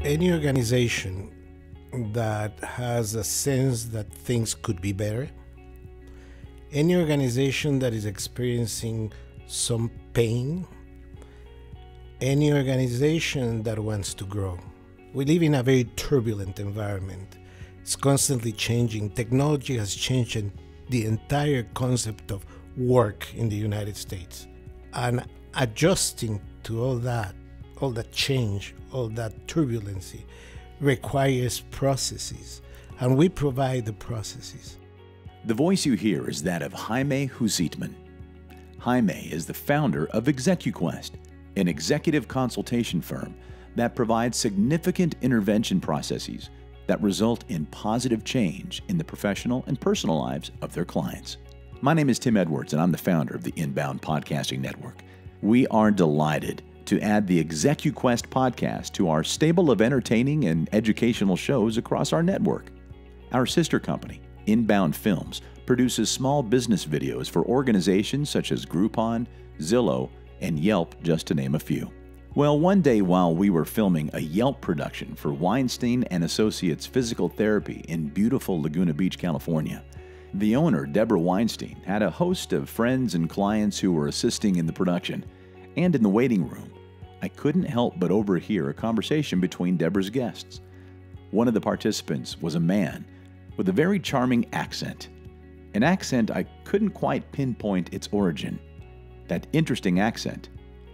Any organization that has a sense that things could be better, any organization that is experiencing some pain, any organization that wants to grow. We live in a very turbulent environment. It's constantly changing. Technology has changed the entire concept of work in the United States. And adjusting to all that change, all that turbulency, requires processes. And we provide the processes. The voice you hear is that of Jaime Jusidman. Jaime is the founder of ExecuQuest, an executive consultation firm that provides significant intervention processes that result in positive change in the professional and personal lives of their clients. My name is Tim Edwards, and I'm the founder of the Inbound Podcasting Network. We are delighted to add the ExecuQuest Podcast to our stable of entertaining and educational shows across our network. Our sister company, Inbound Films, produces small business videos for organizations such as Groupon, Zillow, and Yelp, just to name a few. Well, one day while we were filming a Yelp production for Weinstein & Associates Physical Therapy in beautiful Laguna Beach, California, the owner, Deborah Weinstein, had a host of friends and clients who were assisting in the production. And in the waiting room, I couldn't help but overhear a conversation between Deborah's guests. One of the participants was a man with a very charming accent. An accent I couldn't quite pinpoint its origin. That interesting accent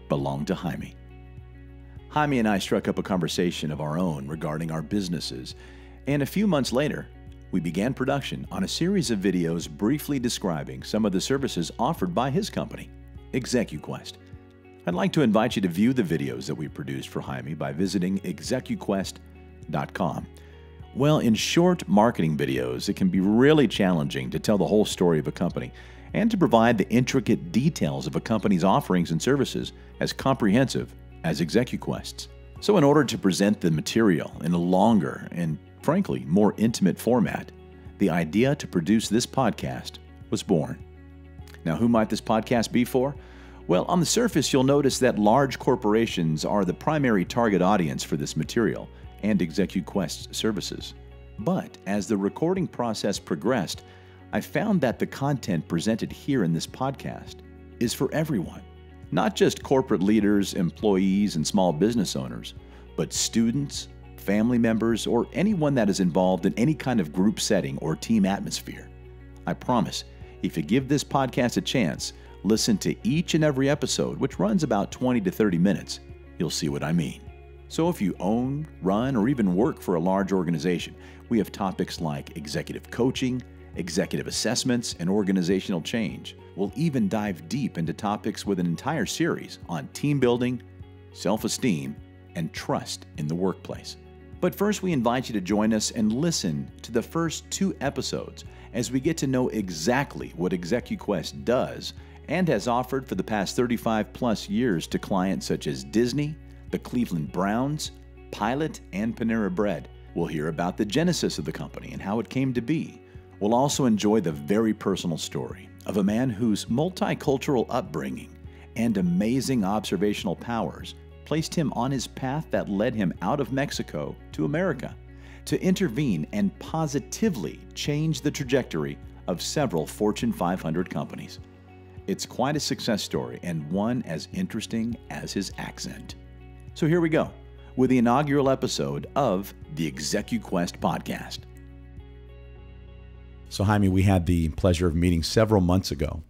belonged to Jaime. Jaime and I struck up a conversation of our own regarding our businesses, and a few months later, we began production on a series of videos briefly describing some of the services offered by his company, ExecuQuest. I'd like to invite you to view the videos that we produced for Jaime by visiting ExecuQuest.com. Well, in short marketing videos, it can be really challenging to tell the whole story of a company and to provide the intricate details of a company's offerings and services as comprehensive as ExecuQuest's. So in order to present the material in a longer and, frankly, more intimate format, the idea to produce this podcast was born. Now, who might this podcast be for? Well, on the surface, you'll notice that large corporations are the primary target audience for this material and ExecuQuest's services. But as the recording process progressed, I found that the content presented here in this podcast is for everyone. Not just corporate leaders, employees, and small business owners, but students, family members, or anyone that is involved in any kind of group setting or team atmosphere. I promise, if you give this podcast a chance, listen to each and every episode, which runs about 20 to 30 minutes, you'll see what I mean. So if you own, run, or even work for a large organization, we have topics like executive coaching, executive assessments, and organizational change. We'll even dive deep into topics with an entire series on team building, self-esteem, and trust in the workplace. But first, we invite you to join us and listen to the first 2 episodes as we get to know exactly what ExecuQuest does and has offered for the past 35 plus years to clients such as Disney, the Cleveland Browns, Pilot, and Panera Bread. We'll hear about the genesis of the company and how it came to be. We'll also enjoy the very personal story of a man whose multicultural upbringing and amazing observational powers placed him on his path that led him out of Mexico to America to intervene and positively change the trajectory of several Fortune 500 companies. It's quite a success story and one as interesting as his accent. So here we go with the inaugural episode of the ExecuQuest Podcast. So Jaime, we had the pleasure of meeting several months ago,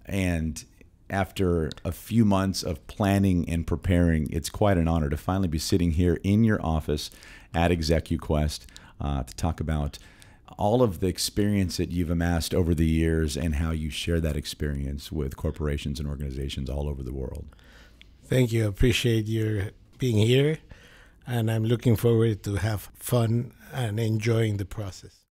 and after a few months of planning and preparing, it's quite an honor to finally be sitting here in your office at ExecuQuest to talk about all of the experience that you've amassed over the years and how you share that experience with corporations and organizations all over the world. Thank you. I appreciate your being here, and I'm looking forward to have fun and enjoying the process.